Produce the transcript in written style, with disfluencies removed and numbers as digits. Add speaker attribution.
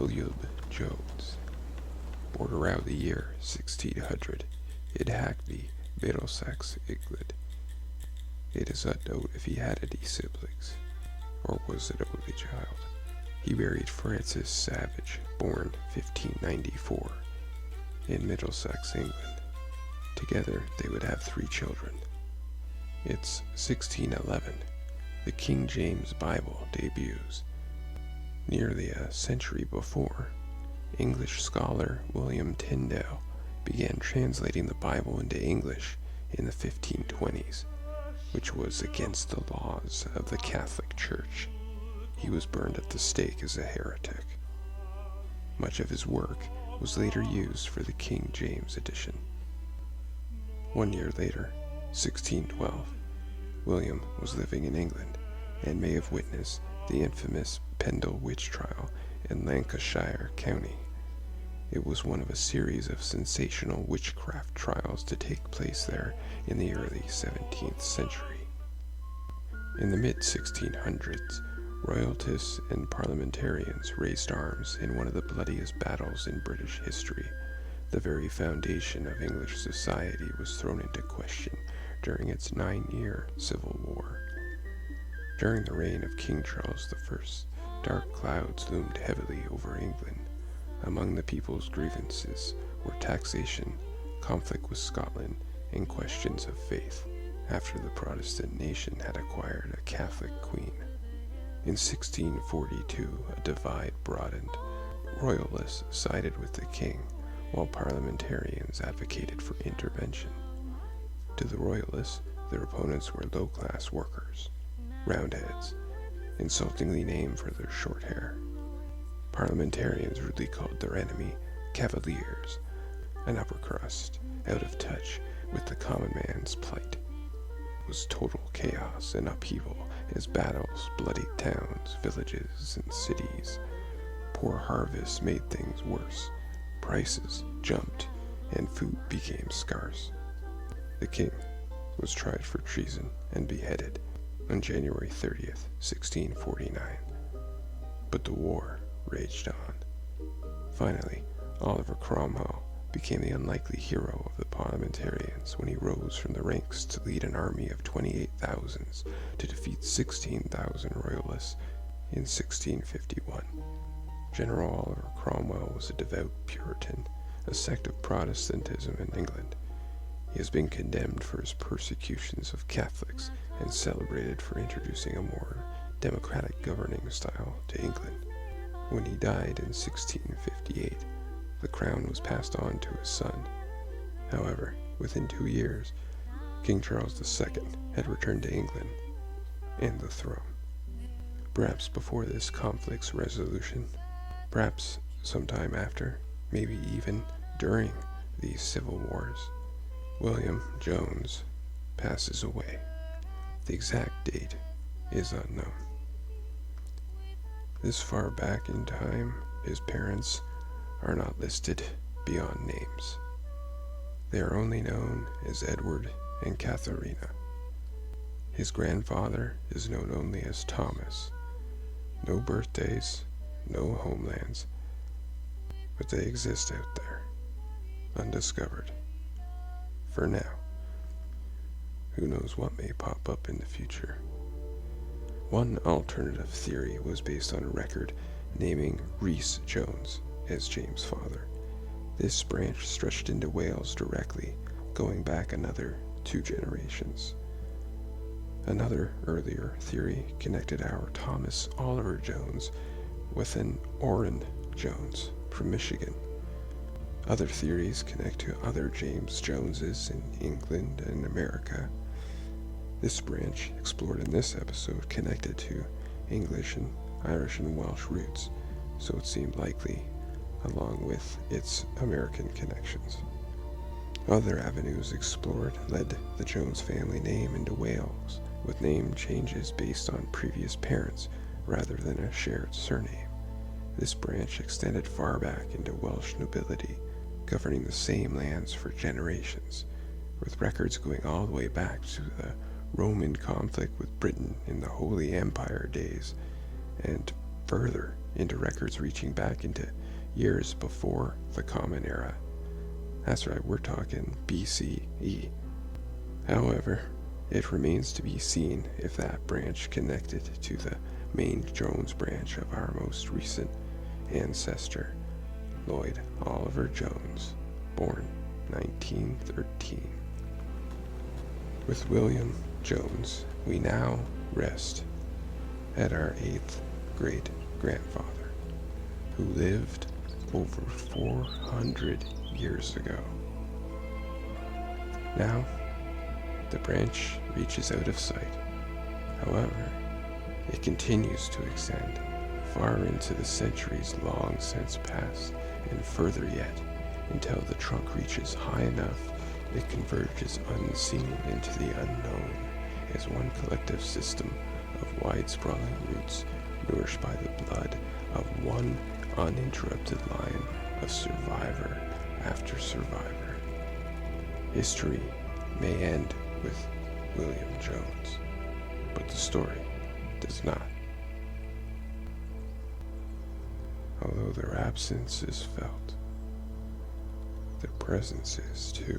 Speaker 1: William Joanes, born around the year 1600 in Hackney, Middlesex, England. It is unknown if he had any siblings, or was an only child. He married Frances Savage, born 1594, in Middlesex, England. Together they would have 3 children. It's 1611. The King James Bible debuts. Nearly a century before, English scholar William Tyndale began translating the Bible into English in the 1520s, which was against the laws of the Catholic Church. He was burned at the stake as a heretic. Much of his work was later used for the King James edition. 1 year later, 1612, William was living in England and may have witnessed the infamous Pendle witch trial in Lancashire County. It was one of a series of sensational witchcraft trials to take place there in the early 17th century. In the mid-1600s, royalists and parliamentarians raised arms in one of the bloodiest battles in British history. The very foundation of English society was thrown into question during its 9-year civil war. During the reign of King Charles I, dark clouds loomed heavily over England. Among the people's grievances were taxation, conflict with Scotland, and questions of faith, after the Protestant nation had acquired a Catholic queen. In 1642, a divide broadened. Royalists sided with the king, while parliamentarians advocated for intervention. To the Royalists, their opponents were low-class workers, Roundheads, insultingly named for their short hair. Parliamentarians rudely called their enemy Cavaliers, an upper crust, out of touch with the common man's plight. It was total chaos and upheaval as battles bloodied towns, villages, and cities. Poor harvests made things worse. Prices jumped, and food became scarce. The king was tried for treason and beheaded on January 30th, 1649. But the war raged on. Finally, Oliver Cromwell became the unlikely hero of the parliamentarians when he rose from the ranks to lead an army of 28,000 to defeat 16,000 royalists in 1651. General Oliver Cromwell was a devout Puritan, a sect of Protestantism in England. He has been condemned for his persecutions of Catholics and celebrated for introducing a more democratic governing style to England. When he died in 1658, the crown was passed on to his son. However, within 2 years, King Charles II had returned to England and the throne. Perhaps before this conflict's resolution, perhaps sometime after, maybe even during these civil wars, William Joanes passes away. The exact date is unknown. This far back in time, his parents are not listed beyond names. They are only known as Edward and Katharina. His grandfather is known only as Thomas. No birthdays, no homelands, but they exist out there, undiscovered. For now. Who knows what may pop up in the future. One alternative theory was based on a record naming Rhys Jones as James' father. This branch stretched into Wales directly, going back another 2 generations. Another earlier theory connected our Thomas Oliver Jones with an Orrin Jones from Michigan. Other theories connect to other James Joneses in England and America. This branch, explored in this episode, connected to English and Irish and Welsh roots, so it seemed likely, along with its American connections. Other avenues explored led the Jones family name into Wales, with name changes based on previous parents rather than a shared surname. This branch extended far back into Welsh nobility, governing the same lands for generations, with records going all the way back to the Roman conflict with Britain in the Holy Empire days, and further into records reaching back into years before the Common Era. That's right, we're talking BCE. However, it remains to be seen if that branch connected to the main Jones branch of our most recent ancestor, Lloyd Oliver Jones, born 1913. With William Jones, we now rest at our 8th great-grandfather, who lived over 400 years ago. Now, the branch reaches out of sight. However, it continues to extend far into the centuries long since past, and further yet, until the trunk reaches high enough it converges unseen into the unknown as one collective system of wide-sprawling roots nourished by the blood of one uninterrupted line of survivor after survivor. History may end with William Jones, but the story does not. Although their absence is felt, their presence is too.